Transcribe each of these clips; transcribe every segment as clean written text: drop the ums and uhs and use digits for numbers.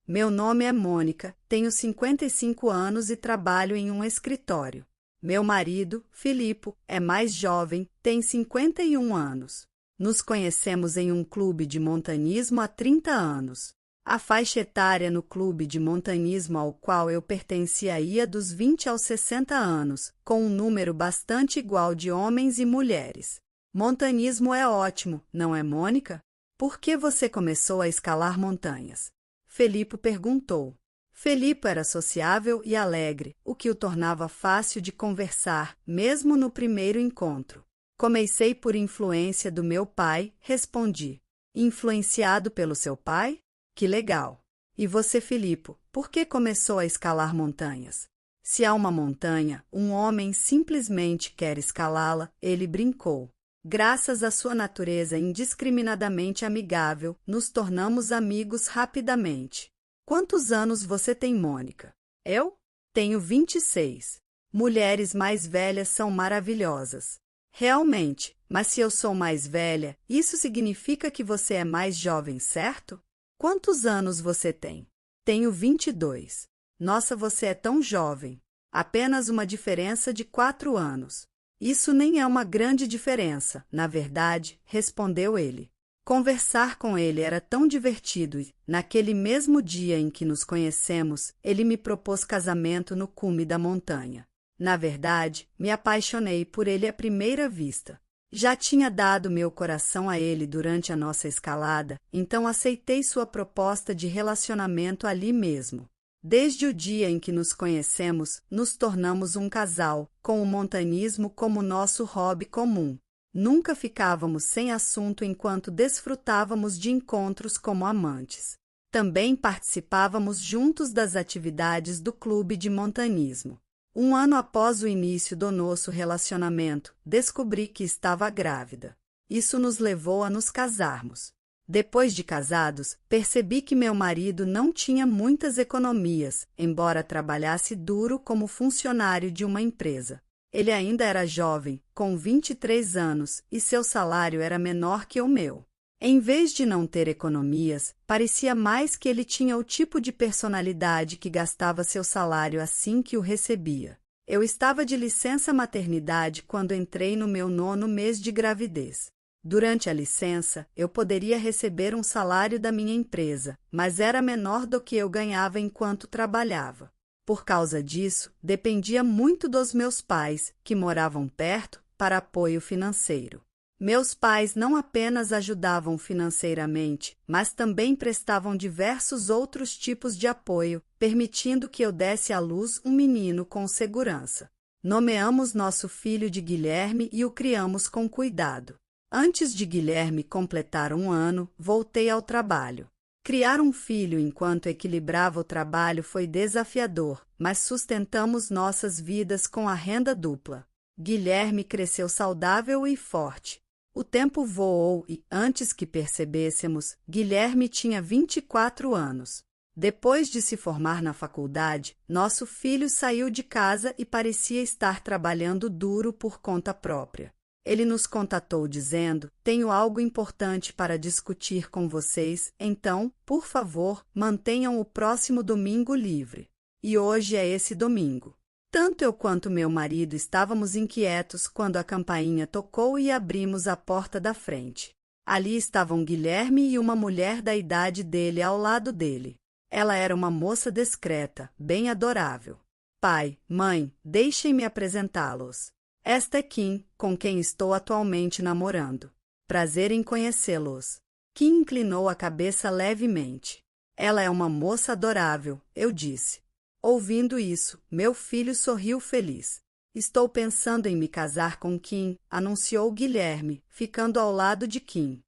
Meu nome é Mônica, tenho 55 anos e trabalho em um escritório. Meu marido, Filipo, é mais jovem, tem 51 anos. Nos conhecemos em um clube de montanismo há 30 anos. A faixa etária no clube de montanismo ao qual eu pertencia ia dos 20 aos 60 anos, com um número bastante igual de homens e mulheres. Montanismo é ótimo, não é, Mônica? Por que você começou a escalar montanhas? Filipo perguntou. Filipo era sociável e alegre, o que o tornava fácil de conversar, mesmo no primeiro encontro. Comecei por influência do meu pai, respondi. Influenciado pelo seu pai? Que legal! E você, Filipo, por que começou a escalar montanhas? Se há uma montanha, um homem simplesmente quer escalá-la, ele brincou. Graças à sua natureza indiscriminadamente amigável, nos tornamos amigos rapidamente. Quantos anos você tem, Mônica? Eu? Tenho 26. Mulheres mais velhas são maravilhosas. Realmente, mas se eu sou mais velha, isso significa que você é mais jovem, certo? Quantos anos você tem? Tenho 22. Nossa, você é tão jovem. Apenas uma diferença de 4 anos. Isso nem é uma grande diferença, na verdade, respondeu ele. Conversar com ele era tão divertido e, naquele mesmo dia em que nos conhecemos, ele me propôs casamento no cume da montanha. Na verdade, me apaixonei por ele à primeira vista. Já tinha dado meu coração a ele durante a nossa escalada, então aceitei sua proposta de relacionamento ali mesmo. Desde o dia em que nos conhecemos, nos tornamos um casal, com o montanismo como nosso hobby comum. Nunca ficávamos sem assunto enquanto desfrutávamos de encontros como amantes. Também participávamos juntos das atividades do clube de montanismo. Um ano após o início do nosso relacionamento, descobri que estava grávida. Isso nos levou a nos casarmos. Depois de casados, percebi que meu marido não tinha muitas economias, embora trabalhasse duro como funcionário de uma empresa. Ele ainda era jovem, com 23 anos, e seu salário era menor que o meu. Em vez de não ter economias, parecia mais que ele tinha o tipo de personalidade que gastava seu salário assim que o recebia. Eu estava de licença maternidade quando entrei no meu 9º mês de gravidez. Durante a licença, eu poderia receber um salário da minha empresa, mas era menor do que eu ganhava enquanto trabalhava. Por causa disso, dependia muito dos meus pais, que moravam perto, para apoio financeiro. Meus pais não apenas ajudavam financeiramente, mas também prestavam diversos outros tipos de apoio, permitindo que eu desse à luz um menino com segurança. Nomeamos nosso filho de Guilherme e o criamos com cuidado. Antes de Guilherme completar 1 ano, voltei ao trabalho. Criar um filho enquanto equilibrava o trabalho foi desafiador, mas sustentamos nossas vidas com a renda dupla. Guilherme cresceu saudável e forte. O tempo voou e, antes que percebêssemos, Guilherme tinha 24 anos. Depois de se formar na faculdade, nosso filho saiu de casa e parecia estar trabalhando duro por conta própria. Ele nos contatou dizendo: tenho algo importante para discutir com vocês, então, por favor, mantenham o próximo domingo livre. E hoje é esse domingo. Tanto eu quanto meu marido estávamos inquietos quando a campainha tocou e abrimos a porta da frente. Ali estavam Guilherme e uma mulher da idade dele ao lado dele. Ela era uma moça discreta, bem adorável. Pai, mãe, deixem-me apresentá-los. Esta é Kim, com quem estou atualmente namorando. Prazer em conhecê-los. Kim inclinou a cabeça levemente. Ela é uma moça adorável, eu disse. Ouvindo isso, meu filho sorriu feliz. Estou pensando em me casar com Kim, anunciou Guilherme, ficando ao lado de Kim.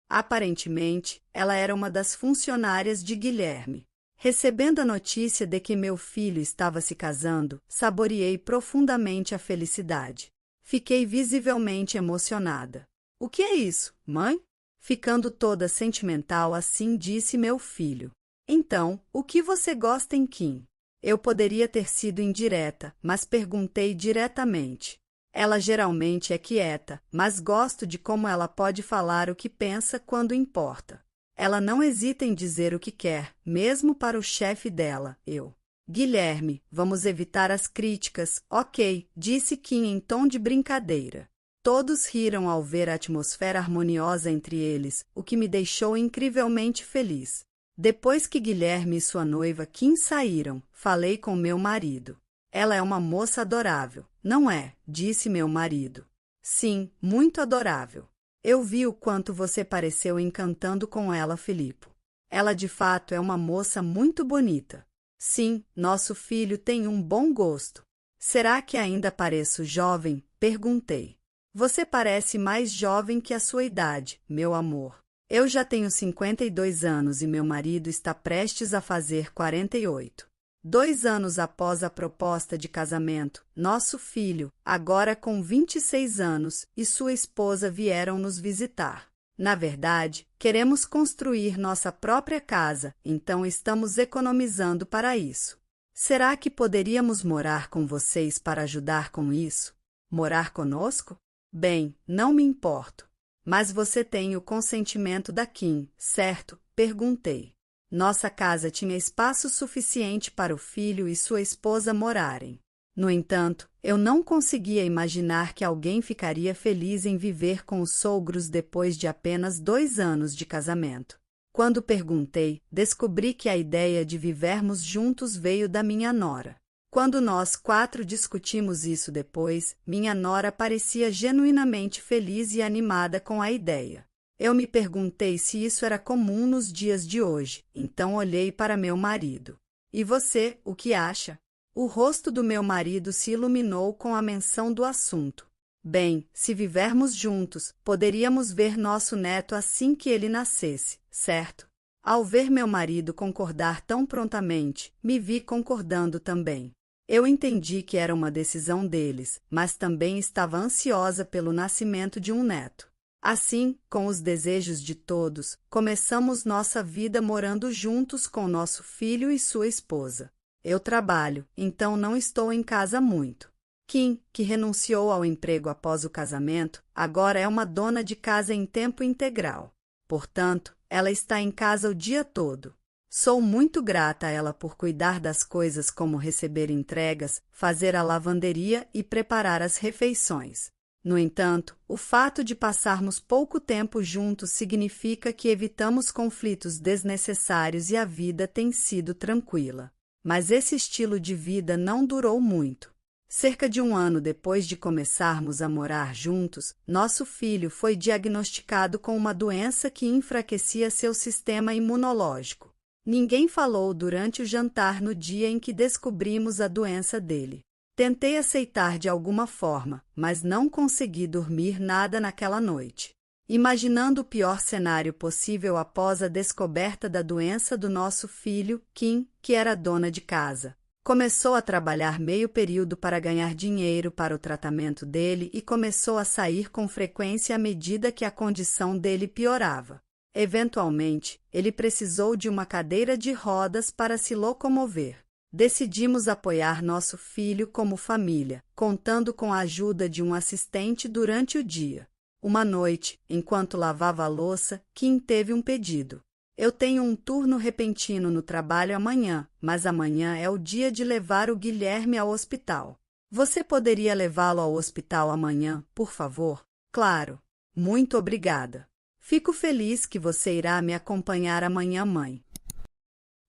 Aparentemente, ela era uma das funcionárias de Guilherme. Recebendo a notícia de que meu filho estava se casando, saboreei profundamente a felicidade. Fiquei visivelmente emocionada. O que é isso, mãe? Ficando toda sentimental, assim disse meu filho. Então, o que você gosta em Kim? Eu poderia ter sido indireta, mas perguntei diretamente. Ela geralmente é quieta, mas gosto de como ela pode falar o que pensa quando importa. Ela não hesita em dizer o que quer, mesmo para o chefe dela, eu. Guilherme, vamos evitar as críticas, ok, disse Kim em tom de brincadeira. Todos riram ao ver a atmosfera harmoniosa entre eles, o que me deixou incrivelmente feliz. Depois que Guilherme e sua noiva Kim saíram, falei com meu marido. Ela é uma moça adorável, não é? Disse meu marido. Sim, muito adorável. Eu vi o quanto você pareceu encantando com ela, Filipe. Ela de fato é uma moça muito bonita. Sim, nosso filho tem um bom gosto. Será que ainda pareço jovem? Perguntei. Você parece mais jovem que a sua idade, meu amor. Eu já tenho 52 anos e meu marido está prestes a fazer 48. 2 anos após a proposta de casamento, nosso filho, agora com 26 anos, e sua esposa vieram nos visitar. Na verdade, queremos construir nossa própria casa, então estamos economizando para isso. Será que poderíamos morar com vocês para ajudar com isso? Morar conosco? Bem, não me importo. Mas você tem o consentimento da Kim, certo? Perguntei. Nossa casa tinha espaço suficiente para o filho e sua esposa morarem. No entanto, eu não conseguia imaginar que alguém ficaria feliz em viver com os sogros depois de apenas 2 anos de casamento. Quando perguntei, descobri que a ideia de vivermos juntos veio da minha nora. Quando nós 4 discutimos isso depois, minha nora parecia genuinamente feliz e animada com a ideia. Eu me perguntei se isso era comum nos dias de hoje, então olhei para meu marido. E você, o que acha? O rosto do meu marido se iluminou com a menção do assunto. Bem, se vivermos juntos, poderíamos ver nosso neto assim que ele nascesse, certo? Ao ver meu marido concordar tão prontamente, me vi concordando também. Eu entendi que era uma decisão deles, mas também estava ansiosa pelo nascimento de um neto. Assim, com os desejos de todos, começamos nossa vida morando juntos com nosso filho e sua esposa. Eu trabalho, então não estou em casa muito. Kim, que renunciou ao emprego após o casamento, agora é uma dona de casa em tempo integral. Portanto, ela está em casa o dia todo. Sou muito grata a ela por cuidar das coisas como receber entregas, fazer a lavanderia e preparar as refeições. No entanto, o fato de passarmos pouco tempo juntos significa que evitamos conflitos desnecessários e a vida tem sido tranquila. Mas esse estilo de vida não durou muito. Cerca de 1 ano depois de começarmos a morar juntos, nosso filho foi diagnosticado com uma doença que enfraquecia seu sistema imunológico. Ninguém falou durante o jantar no dia em que descobrimos a doença dele. Tentei aceitar de alguma forma, mas não consegui dormir nada naquela noite. Imaginando o pior cenário possível após a descoberta da doença do nosso filho, Kim, que era dona de casa. Começou a trabalhar meio período para ganhar dinheiro para o tratamento dele e começou a sair com frequência à medida que a condição dele piorava. Eventualmente, ele precisou de uma cadeira de rodas para se locomover. Decidimos apoiar nosso filho como família, contando com a ajuda de um assistente durante o dia. Uma noite, enquanto lavava a louça, Kim teve um pedido. Eu tenho um turno repentino no trabalho amanhã, mas amanhã é o dia de levar o Guilherme ao hospital. Você poderia levá-lo ao hospital amanhã, por favor? Claro. Muito obrigada. Fico feliz que você irá me acompanhar amanhã, mãe.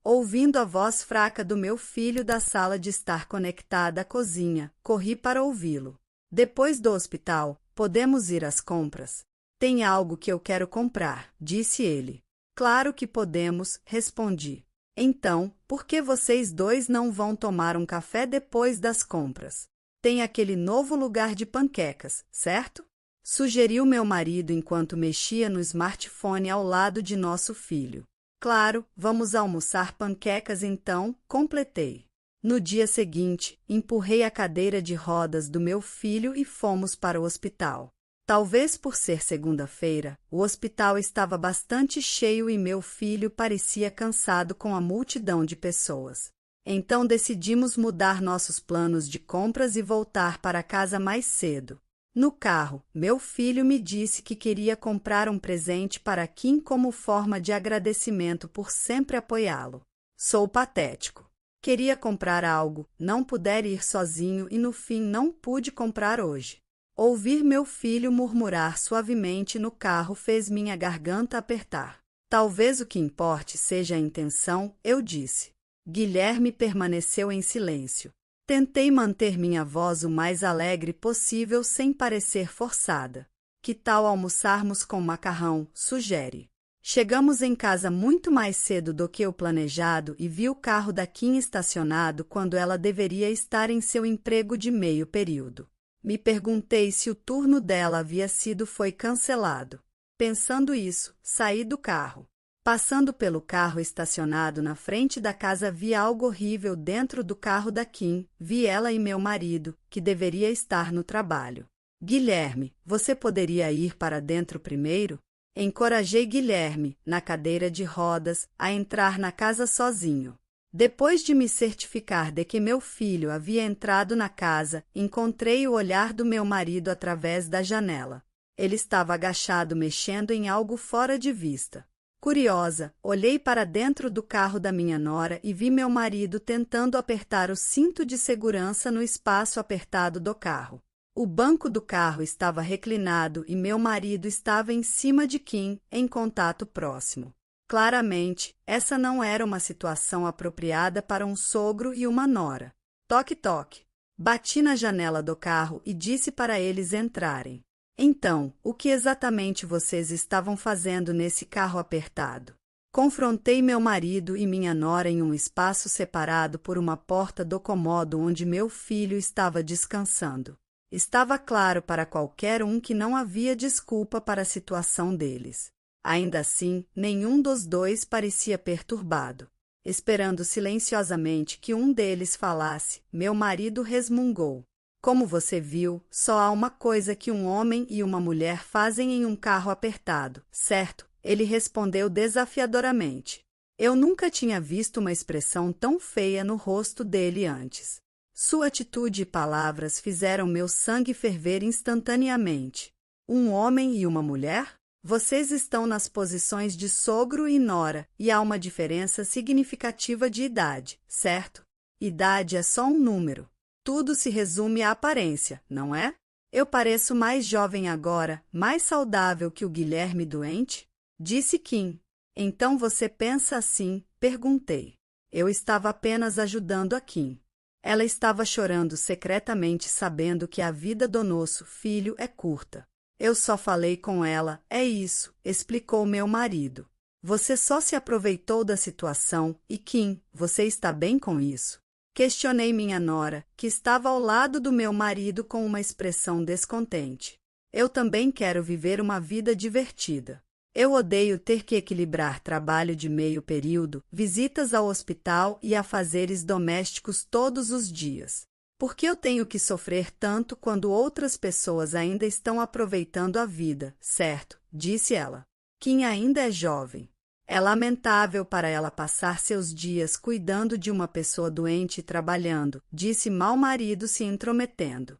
Ouvindo a voz fraca do meu filho da sala de estar conectada à cozinha, corri para ouvi-lo. Depois do hospital, podemos ir às compras? Tem algo que eu quero comprar, disse ele. Claro que podemos, respondi. Então, por que vocês 2 não vão tomar um café depois das compras? Tem aquele novo lugar de panquecas, certo? Sugeriu meu marido enquanto mexia no smartphone ao lado de nosso filho. Claro, vamos almoçar panquecas então, completei. No dia seguinte, empurrei a cadeira de rodas do meu filho e fomos para o hospital. Talvez por ser segunda-feira, o hospital estava bastante cheio e meu filho parecia cansado com a multidão de pessoas. Então decidimos mudar nossos planos de compras e voltar para casa mais cedo. No carro, meu filho me disse que queria comprar um presente para Kim como forma de agradecimento por sempre apoiá-lo. Sou patético. Queria comprar algo, não puder ir sozinho e no fim não pude comprar hoje. Ouvir meu filho murmurar suavemente no carro fez minha garganta apertar. Talvez o que importe seja a intenção, eu disse. Guilherme permaneceu em silêncio. Tentei manter minha voz o mais alegre possível sem parecer forçada. Que tal almoçarmos com macarrão? Sugere. Chegamos em casa muito mais cedo do que o planejado e vi o carro da Kim estacionado quando ela deveria estar em seu emprego de meio período. Me perguntei se o turno dela foi cancelado. Pensando isso, saí do carro. Passando pelo carro estacionado na frente da casa, vi algo horrível dentro do carro da Kim. Vi ela e meu marido, que deveria estar no trabalho. Guilherme, você poderia ir para dentro primeiro? Encorajei Guilherme, na cadeira de rodas, a entrar na casa sozinho. Depois de me certificar de que meu filho havia entrado na casa, encontrei o olhar do meu marido através da janela. Ele estava agachado mexendo em algo fora de vista. Curiosa, olhei para dentro do carro da minha nora e vi meu marido tentando apertar o cinto de segurança no espaço apertado do carro. O banco do carro estava reclinado e meu marido estava em cima de Kim, em contato próximo. Claramente, essa não era uma situação apropriada para um sogro e uma nora. Toque, toque. Bati na janela do carro e disse para eles entrarem. Então, o que exatamente vocês estavam fazendo nesse carro apertado? Confrontei meu marido e minha nora em um espaço separado por uma porta do cômodo onde meu filho estava descansando. Estava claro para qualquer um que não havia desculpa para a situação deles. Ainda assim, nenhum dos dois parecia perturbado. Esperando silenciosamente que um deles falasse, meu marido resmungou. Como você viu, só há uma coisa que um homem e uma mulher fazem em um carro apertado, certo? Ele respondeu desafiadoramente. Eu nunca tinha visto uma expressão tão feia no rosto dele antes. Sua atitude e palavras fizeram meu sangue ferver instantaneamente. Um homem e uma mulher? Vocês estão nas posições de sogro e nora, e há uma diferença significativa de idade, certo? Idade é só um número. Tudo se resume à aparência, não é? Eu pareço mais jovem agora, mais saudável que o Guilherme doente? Disse Kim. Então você pensa assim? Perguntei. Eu estava apenas ajudando a Kim. Ela estava chorando secretamente, sabendo que a vida do nosso filho é curta. Eu só falei com ela, é isso, explicou meu marido. Você só se aproveitou da situação e Kim, você está bem com isso? Questionei minha nora, que estava ao lado do meu marido com uma expressão descontente. Eu também quero viver uma vida divertida. Eu odeio ter que equilibrar trabalho de meio período, visitas ao hospital e afazeres domésticos todos os dias. Por que eu tenho que sofrer tanto quando outras pessoas ainda estão aproveitando a vida, certo? Disse ela. Kim ainda é jovem. É lamentável para ela passar seus dias cuidando de uma pessoa doente e trabalhando, disse mau marido se intrometendo.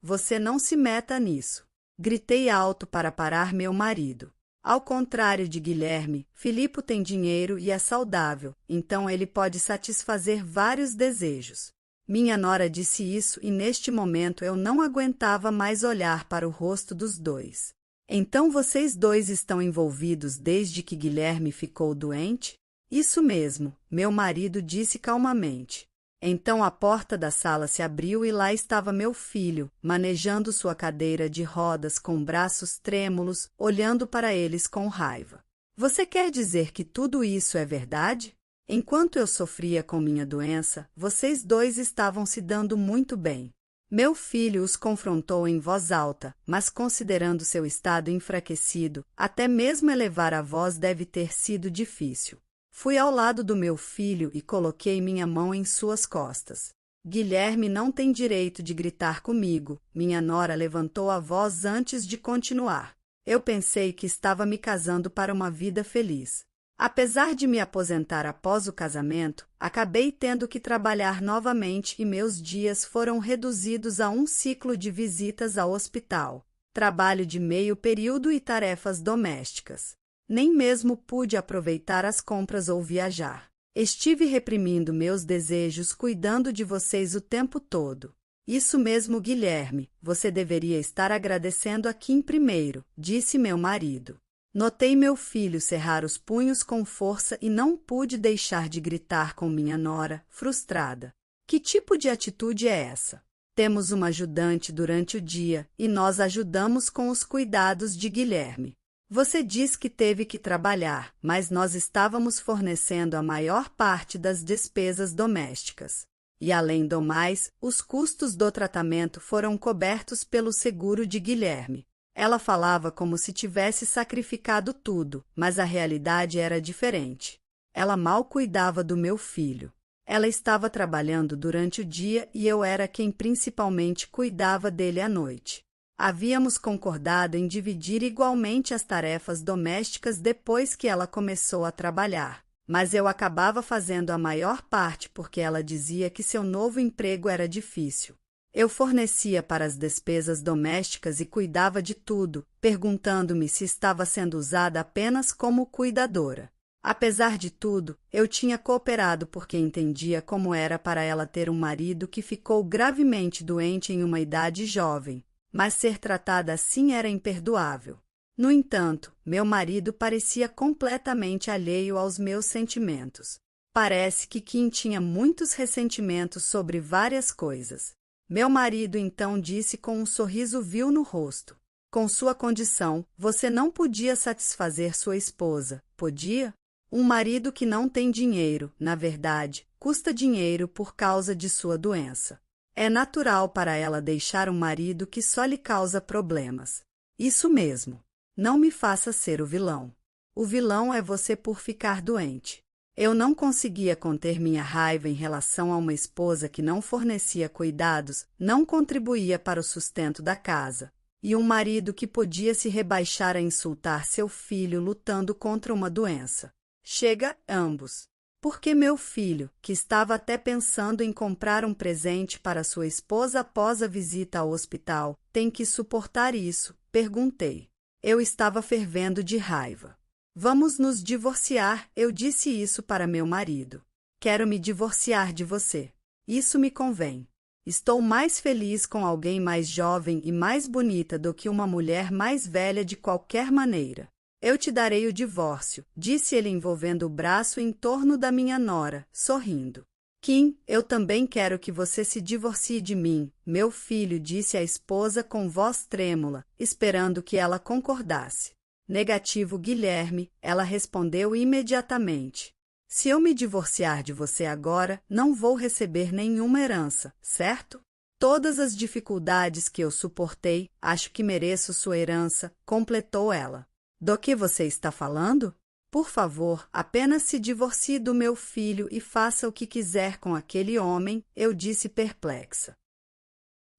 Você não se meta nisso. Gritei alto para parar meu marido. Ao contrário de Guilherme, Filipe tem dinheiro e é saudável, então ele pode satisfazer vários desejos. Minha nora disse isso e neste momento eu não aguentava mais olhar para o rosto dos dois. Então vocês dois estão envolvidos desde que Guilherme ficou doente? Isso mesmo, meu marido disse calmamente. Então a porta da sala se abriu e lá estava meu filho, manejando sua cadeira de rodas com braços trêmulos, olhando para eles com raiva. Você quer dizer que tudo isso é verdade? Enquanto eu sofria com minha doença, vocês dois estavam se dando muito bem. Meu filho os confrontou em voz alta, mas considerando seu estado enfraquecido, até mesmo elevar a voz deve ter sido difícil. Fui ao lado do meu filho e coloquei minha mão em suas costas. Guilherme não tem direito de gritar comigo. Minha nora levantou a voz antes de continuar. Eu pensei que estava me casando para uma vida feliz. Apesar de me aposentar após o casamento, acabei tendo que trabalhar novamente e meus dias foram reduzidos a um ciclo de visitas ao hospital, trabalho de meio período e tarefas domésticas. Nem mesmo pude aproveitar as compras ou viajar. Estive reprimindo meus desejos cuidando de vocês o tempo todo. Isso mesmo, Guilherme, você deveria estar agradecendo a Kim primeiro, disse meu marido. Notei meu filho cerrar os punhos com força e não pude deixar de gritar com minha nora, frustrada. Que tipo de atitude é essa? Temos uma ajudante durante o dia e nós ajudamos com os cuidados de Guilherme. Você diz que teve que trabalhar, mas nós estávamos fornecendo a maior parte das despesas domésticas. E além do mais, os custos do tratamento foram cobertos pelo seguro de Guilherme. Ela falava como se tivesse sacrificado tudo, mas a realidade era diferente. Ela mal cuidava do meu filho. Ela estava trabalhando durante o dia e eu era quem principalmente cuidava dele à noite. Havíamos concordado em dividir igualmente as tarefas domésticas depois que ela começou a trabalhar, mas eu acabava fazendo a maior parte porque ela dizia que seu novo emprego era difícil. Eu fornecia para as despesas domésticas e cuidava de tudo, perguntando-me se estava sendo usada apenas como cuidadora. Apesar de tudo, eu tinha cooperado porque entendia como era para ela ter um marido que ficou gravemente doente em uma idade jovem, mas ser tratada assim era imperdoável. No entanto, meu marido parecia completamente alheio aos meus sentimentos. Parece que Kim tinha muitos ressentimentos sobre várias coisas. Meu marido então disse com um sorriso vil no rosto. Com sua condição, você não podia satisfazer sua esposa, podia? Um marido que não tem dinheiro, na verdade, custa dinheiro por causa de sua doença. É natural para ela deixar um marido que só lhe causa problemas. Isso mesmo. Não me faça ser o vilão. O vilão é você por ficar doente. Eu não conseguia conter minha raiva em relação a uma esposa que não fornecia cuidados, não contribuía para o sustento da casa, e um marido que podia se rebaixar a insultar seu filho lutando contra uma doença. Chega, ambos. Porque meu filho, que estava até pensando em comprar um presente para sua esposa após a visita ao hospital, tem que suportar isso? Perguntei. Eu estava fervendo de raiva. Vamos nos divorciar, eu disse isso para meu marido. Quero me divorciar de você. Isso me convém. Estou mais feliz com alguém mais jovem e mais bonita do que uma mulher mais velha de qualquer maneira. Eu te darei o divórcio, disse ele envolvendo o braço em torno da minha nora, sorrindo. Kim, eu também quero que você se divorcie de mim, meu filho, disse a esposa com voz trêmula, esperando que ela concordasse. Negativo, Guilherme, ela respondeu imediatamente. Se eu me divorciar de você agora, não vou receber nenhuma herança, certo? Todas as dificuldades que eu suportei, acho que mereço sua herança, completou ela. Do que você está falando? Por favor, apenas se divorcie do meu filho e faça o que quiser com aquele homem, eu disse perplexa.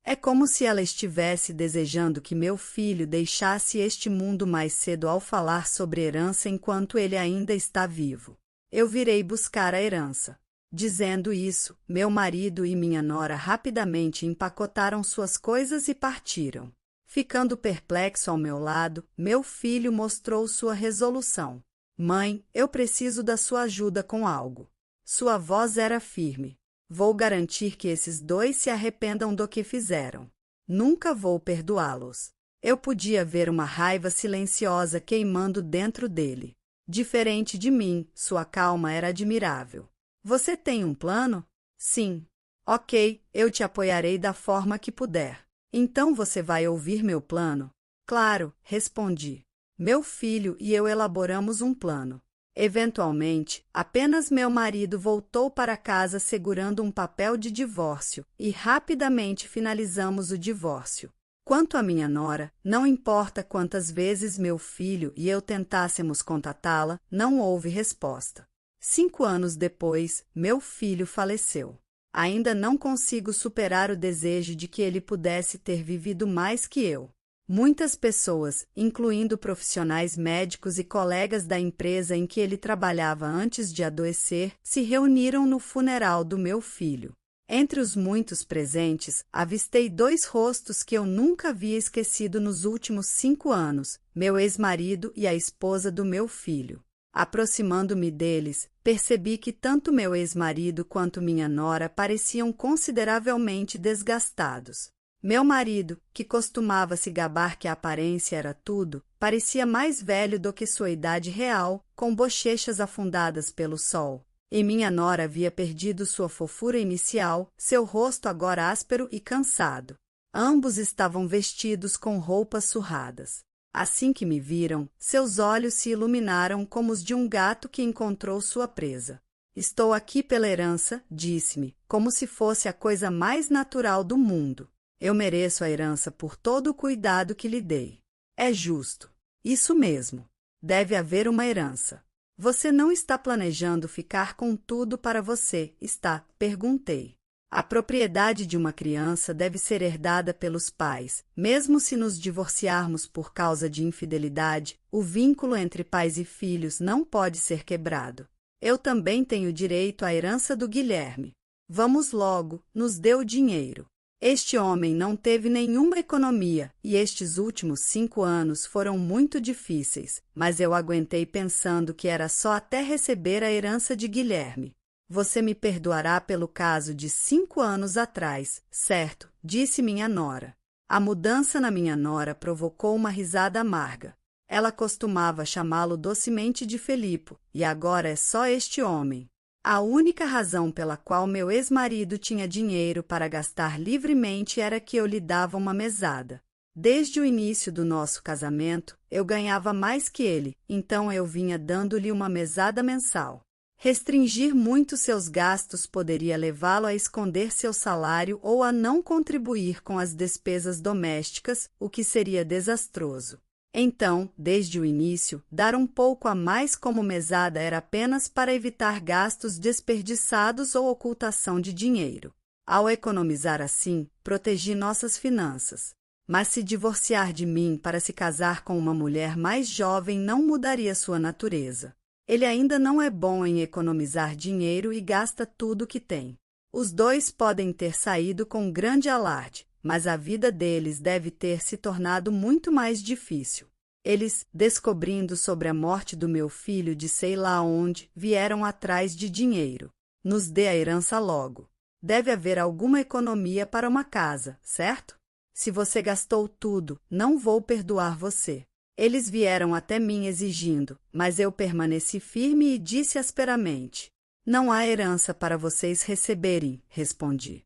É como se ela estivesse desejando que meu filho deixasse este mundo mais cedo ao falar sobre herança enquanto ele ainda está vivo. Eu virei buscar a herança. Dizendo isso, meu marido e minha nora rapidamente empacotaram suas coisas e partiram. Ficando perplexo ao meu lado, meu filho mostrou sua resolução. Mãe, eu preciso da sua ajuda com algo. Sua voz era firme. Vou garantir que esses dois se arrependam do que fizeram. Nunca vou perdoá-los. Eu podia ver uma raiva silenciosa queimando dentro dele. Diferente de mim, sua calma era admirável. Você tem um plano? Sim. Ok, eu te apoiarei da forma que puder. Então você vai ouvir meu plano? Claro, respondi. Meu filho e eu elaboramos um plano. Eventualmente, apenas meu marido voltou para casa segurando um papel de divórcio e rapidamente finalizamos o divórcio. Quanto à minha nora, não importa quantas vezes meu filho e eu tentássemos contatá-la, não houve resposta. 5 anos depois, meu filho faleceu. Ainda não consigo superar o desejo de que ele pudesse ter vivido mais que eu. Muitas pessoas, incluindo profissionais médicos e colegas da empresa em que ele trabalhava antes de adoecer, se reuniram no funeral do meu filho. Entre os muitos presentes, avistei dois rostos que eu nunca havia esquecido nos últimos 5 anos, meu ex-marido e a esposa do meu filho. Aproximando-me deles, percebi que tanto meu ex-marido quanto minha nora pareciam consideravelmente desgastados. Meu marido, que costumava se gabar que a aparência era tudo, parecia mais velho do que sua idade real, com bochechas afundadas pelo sol. E minha nora havia perdido sua fofura inicial, seu rosto agora áspero e cansado. Ambos estavam vestidos com roupas surradas. Assim que me viram, seus olhos se iluminaram como os de um gato que encontrou sua presa. Estou aqui pela herança, disse-me, como se fosse a coisa mais natural do mundo. Eu mereço a herança por todo o cuidado que lhe dei. É justo. Isso mesmo. Deve haver uma herança. Você não está planejando ficar com tudo para você, está? Perguntei. A propriedade de uma criança deve ser herdada pelos pais. Mesmo se nos divorciarmos por causa de infidelidade, o vínculo entre pais e filhos não pode ser quebrado. Eu também tenho direito à herança do Guilherme. Vamos logo, nos dê o dinheiro. Este homem não teve nenhuma economia e estes últimos 5 anos foram muito difíceis, mas eu aguentei pensando que era só até receber a herança de Guilherme. Você me perdoará pelo caso de 5 anos atrás, certo? Disse minha nora. A mudança na minha nora provocou uma risada amarga. Ela costumava chamá-lo docemente de Felipe, e agora é só este homem. A única razão pela qual meu ex-marido tinha dinheiro para gastar livremente era que eu lhe dava uma mesada. Desde o início do nosso casamento, eu ganhava mais que ele, então eu vinha dando-lhe uma mesada mensal. Restringir muito seus gastos poderia levá-lo a esconder seu salário ou a não contribuir com as despesas domésticas, o que seria desastroso. Então, desde o início, dar um pouco a mais como mesada era apenas para evitar gastos desperdiçados ou ocultação de dinheiro. Ao economizar assim, protegi nossas finanças. Mas se divorciar de mim para se casar com uma mulher mais jovem não mudaria sua natureza. Ele ainda não é bom em economizar dinheiro e gasta tudo o que tem. Os dois podem ter saído com grande alarde, mas a vida deles deve ter se tornado muito mais difícil. Eles, descobrindo sobre a morte do meu filho de sei lá onde, vieram atrás de dinheiro. Nos dê a herança logo. Deve haver alguma economia para uma casa, certo? Se você gastou tudo, não vou perdoar você. Eles vieram até mim exigindo, mas eu permaneci firme e disse asperamente: não há herança para vocês receberem, respondi.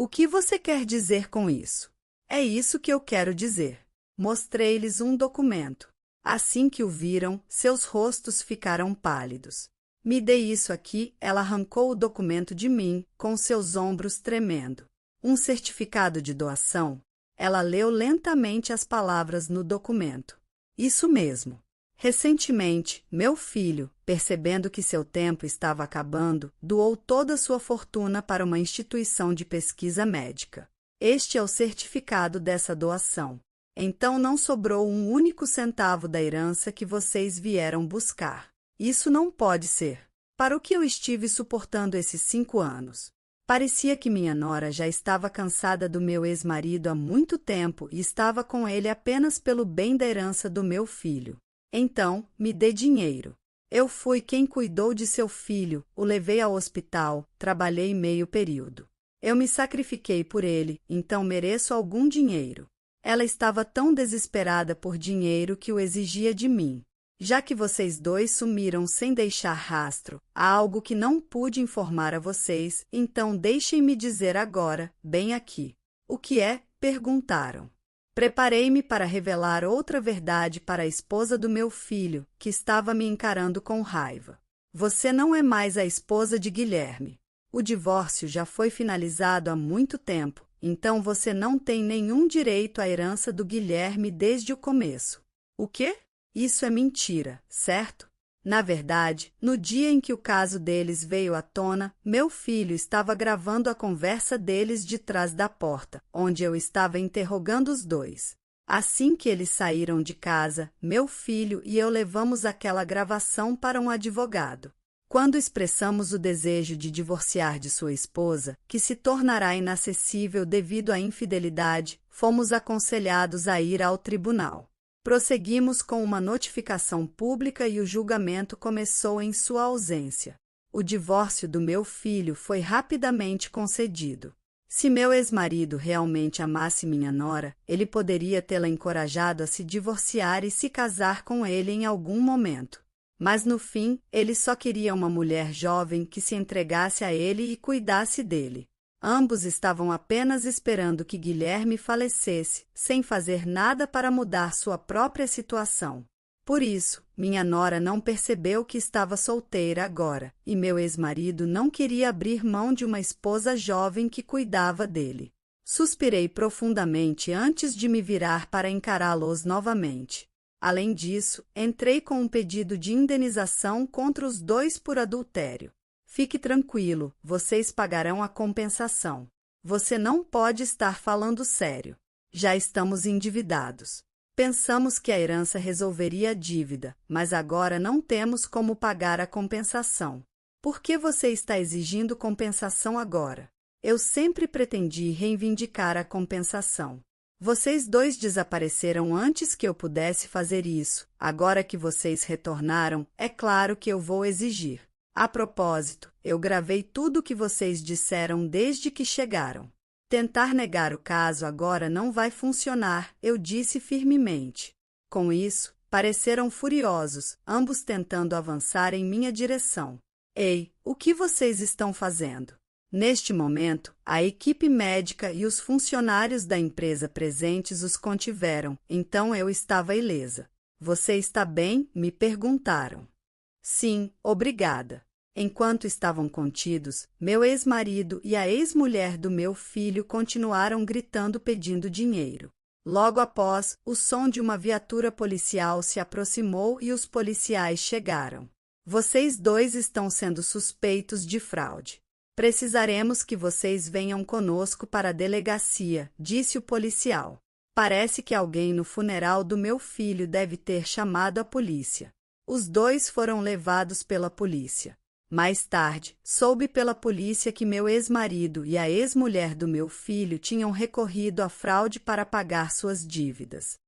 O que você quer dizer com isso? É isso que eu quero dizer. Mostrei-lhes um documento. Assim que o viram, seus rostos ficaram pálidos. Me dê isso aqui, ela arrancou o documento de mim, com seus ombros tremendo. Um certificado de doação? Ela leu lentamente as palavras no documento. Isso mesmo. Recentemente, meu filho, percebendo que seu tempo estava acabando, doou toda sua fortuna para uma instituição de pesquisa médica. Este é o certificado dessa doação. Então não sobrou um único centavo da herança que vocês vieram buscar. Isso não pode ser. Para o que eu estive suportando esses 5 anos? Parecia que minha nora já estava cansada do meu ex-marido há muito tempo e estava com ele apenas pelo bem da herança do meu filho. Então, me dê dinheiro. Eu fui quem cuidou de seu filho, o levei ao hospital, trabalhei meio período. Eu me sacrifiquei por ele, então mereço algum dinheiro. Ela estava tão desesperada por dinheiro que o exigia de mim. Já que vocês dois sumiram sem deixar rastro, há algo que não pude informar a vocês, então deixem-me dizer agora, bem aqui. O que é? Perguntaram. Preparei-me para revelar outra verdade para a esposa do meu filho, que estava me encarando com raiva. Você não é mais a esposa de Guilherme. O divórcio já foi finalizado há muito tempo, então você não tem nenhum direito à herança do Guilherme desde o começo. O quê? Isso é mentira, certo? Na verdade, no dia em que o caso deles veio à tona, meu filho estava gravando a conversa deles de trás da porta, onde eu estava interrogando os dois. Assim que eles saíram de casa, meu filho e eu levamos aquela gravação para um advogado. Quando expressamos o desejo de divorciar de sua esposa, que se tornará inacessível devido à infidelidade, fomos aconselhados a ir ao tribunal. Prosseguimos com uma notificação pública e o julgamento começou em sua ausência. O divórcio do meu filho foi rapidamente concedido. Se meu ex-marido realmente amasse minha nora, ele poderia tê-la encorajado a se divorciar e se casar com ele em algum momento. Mas no fim, ele só queria uma mulher jovem que se entregasse a ele e cuidasse dele. Ambos estavam apenas esperando que Guilherme falecesse, sem fazer nada para mudar sua própria situação. Por isso, minha nora não percebeu que estava solteira agora, e meu ex-marido não queria abrir mão de uma esposa jovem que cuidava dele. Suspirei profundamente antes de me virar para encará-los novamente. Além disso, entrei com um pedido de indenização contra os dois por adultério. Fique tranquilo, vocês pagarão a compensação. Você não pode estar falando sério. Já estamos endividados. Pensamos que a herança resolveria a dívida, mas agora não temos como pagar a compensação. Por que você está exigindo compensação agora? Eu sempre pretendi reivindicar a compensação. Vocês dois desapareceram antes que eu pudesse fazer isso. Agora que vocês retornaram, é claro que eu vou exigir. A propósito, eu gravei tudo o que vocês disseram desde que chegaram. Tentar negar o caso agora não vai funcionar, eu disse firmemente. Com isso, pareceram furiosos, ambos tentando avançar em minha direção. Ei, o que vocês estão fazendo? Neste momento, a equipe médica e os funcionários da empresa presentes os contiveram, então eu estava ilesa. Você está bem? Me perguntaram. Sim, obrigada. Enquanto estavam contidos, meu ex-marido e a ex-mulher do meu filho continuaram gritando pedindo dinheiro. Logo após, o som de uma viatura policial se aproximou e os policiais chegaram. Vocês dois estão sendo suspeitos de fraude. Precisaremos que vocês venham conosco para a delegacia, disse o policial. Parece que alguém no funeral do meu filho deve ter chamado a polícia. Os dois foram levados pela polícia. Mais tarde, soube pela polícia que meu ex-marido e a ex-mulher do meu filho tinham recorrido à fraude para pagar suas dívidas.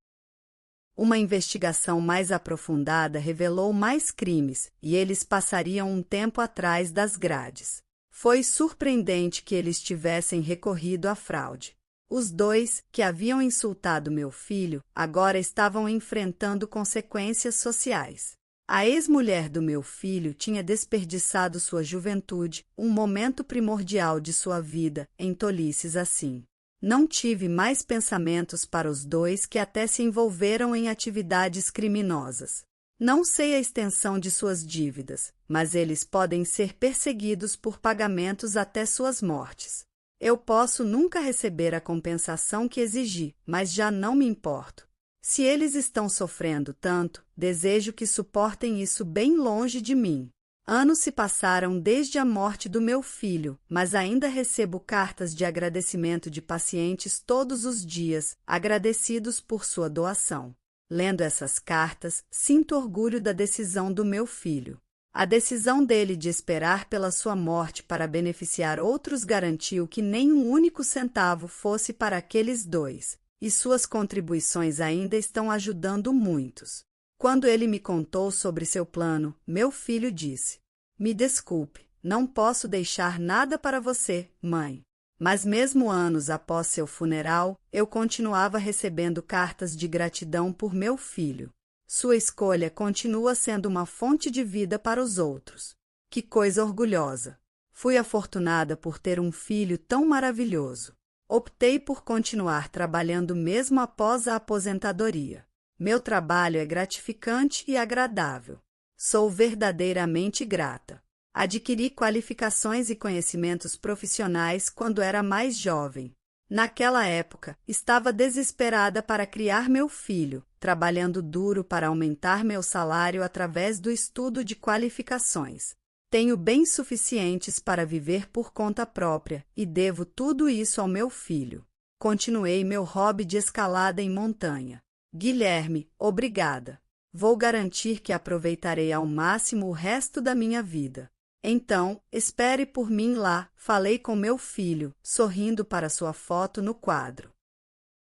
Uma investigação mais aprofundada revelou mais crimes e eles passariam um tempo atrás das grades. Foi surpreendente que eles tivessem recorrido à fraude. Os dois, que haviam insultado meu filho, agora estavam enfrentando consequências sociais. A ex-mulher do meu filho tinha desperdiçado sua juventude, um momento primordial de sua vida, em tolices assim. Não tive mais pensamentos para os dois que até se envolveram em atividades criminosas. Não sei a extensão de suas dívidas, mas eles podem ser perseguidos por pagamentos até suas mortes. Eu posso nunca receber a compensação que exigi, mas já não me importo. Se eles estão sofrendo tanto, desejo que suportem isso bem longe de mim. Anos se passaram desde a morte do meu filho, mas ainda recebo cartas de agradecimento de pacientes todos os dias, agradecidos por sua doação. Lendo essas cartas, sinto orgulho da decisão do meu filho. A decisão dele de esperar pela sua morte para beneficiar outros garantiu que nem um único centavo fosse para aqueles dois, e suas contribuições ainda estão ajudando muitos. Quando ele me contou sobre seu plano, meu filho disse: "Me desculpe, não posso deixar nada para você, mãe." Mas mesmo anos após seu funeral, eu continuava recebendo cartas de gratidão por meu filho. Sua escolha continua sendo uma fonte de vida para os outros. Que coisa orgulhosa! Fui afortunada por ter um filho tão maravilhoso. Optei por continuar trabalhando mesmo após a aposentadoria. Meu trabalho é gratificante e agradável. Sou verdadeiramente grata. Adquiri qualificações e conhecimentos profissionais quando era mais jovem. Naquela época, estava desesperada para criar meu filho, trabalhando duro para aumentar meu salário através do estudo de qualificações. Tenho bens suficientes para viver por conta própria e devo tudo isso ao meu filho. Continuei meu hobby de escalada em montanha. Guilherme, obrigada. Vou garantir que aproveitarei ao máximo o resto da minha vida. Então, espere por mim lá, falei com meu filho, sorrindo para sua foto no quadro.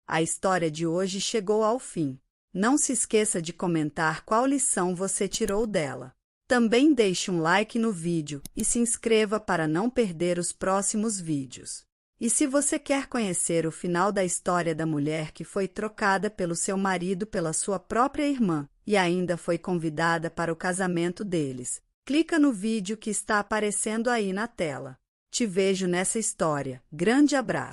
A história de hoje chegou ao fim. Não se esqueça de comentar qual lição você tirou dela. Também deixe um like no vídeo e se inscreva para não perder os próximos vídeos. E se você quer conhecer o final da história da mulher que foi trocada pelo seu marido pela sua própria irmã e ainda foi convidada para o casamento deles, clica no vídeo que está aparecendo aí na tela. Te vejo nessa história. Grande abraço!